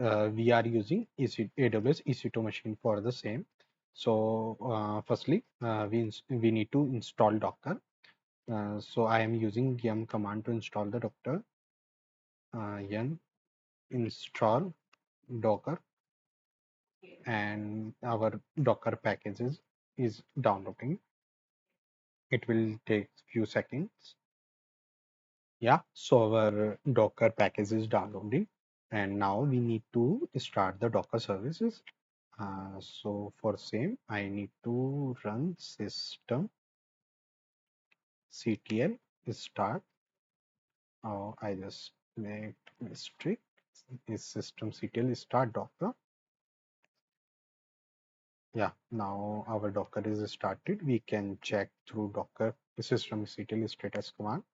we are using AWS EC2 machine for the same. So firstly, we need to install Docker. So I am using yum command to install the Docker. Yum install Docker, and our Docker packages is downloading. It will take few seconds. Yeah, so our Docker package is downloading, and now we need to start the Docker services. So for same, I need to run system CTL start. I just make mistake. Is system CTL start Docker. Yeah, now our Docker is started. We can check through Docker system CTL status command.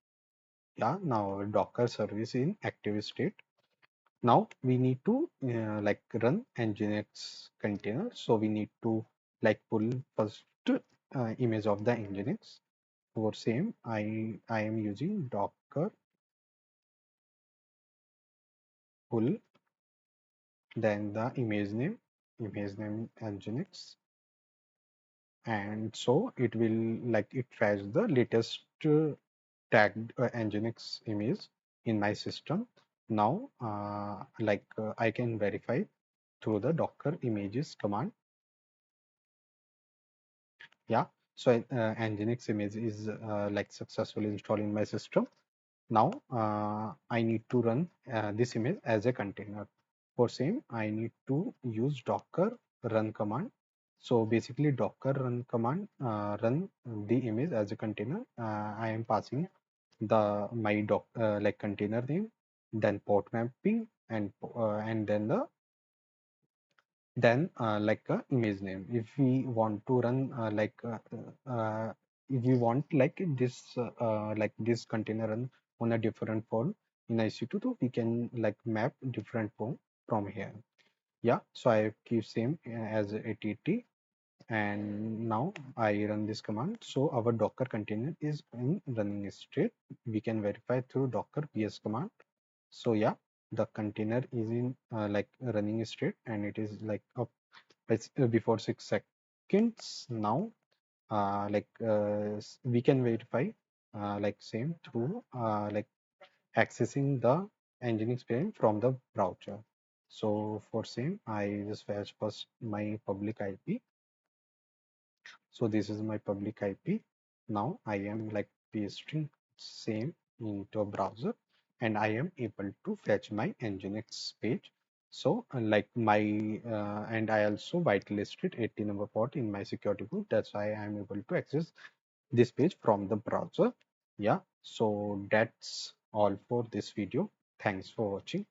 Yeah, now our Docker service in active state. Now we need to like run NGINX container. So we need to like pull first image of the NGINX. For same, I am using Docker pull, then the image name Nginx, and so it will like it fetch the latest tagged Nginx image in my system. Now I can verify through the Docker images command. Yeah, so Nginx image is like successfully installed in my system. Now I need to run this image as a container. For same, I need to use Docker run command. So basically, Docker run command run the image as a container. I am passing the my like container name, then port mapping, and then the then like a image name. If we want to run if we want like this container run on a different form in EC2, we can like map different form from here. Yeah, so I keep same as att, and now I run this command. So our Docker container is in running state. We can verify through Docker ps command. So yeah, the container is in like running state, and it is like up before 6 seconds. Now we can verify like same through like accessing the Nginx parent from the browser. So for same, I just fetch first my public IP. So this is my public IP. Now I am like pasting same into a browser, and I am able to fetch my Nginx page. So and I also whitelisted 80 number port in my security group. That's why I'm able to access this page from the browser. Yeah, so that's all for this video. Thanks for watching.